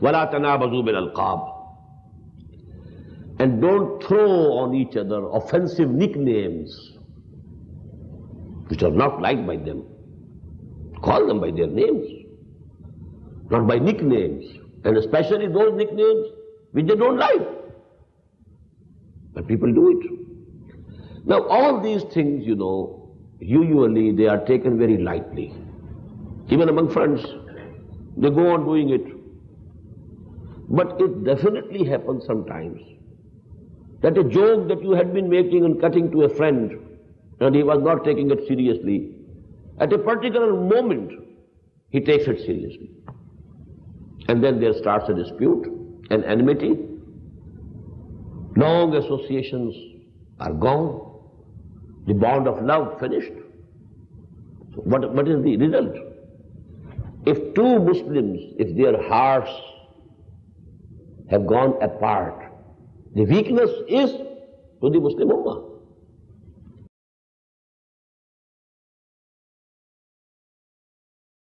وَلَا تَنَابَزُوا بِالْأَلْقَابِ. And don't throw on each other offensive nicknames which are not liked by them. Call them by their names, not by nicknames, and especially those nicknames which they don't like. But people do it. Now all these things, usually they are taken very lightly. Even among friends, they go on doing it. But it definitely happens sometimes that a joke that you had been making and cutting to a friend, and he was not taking it seriously, at a particular moment, he takes it seriously. And then there starts a dispute, an enmity. Long associations are gone. The bond of love finished. So what is the result? If two Muslims, if their hearts have gone apart, the weakness is to the Muslim Ummah.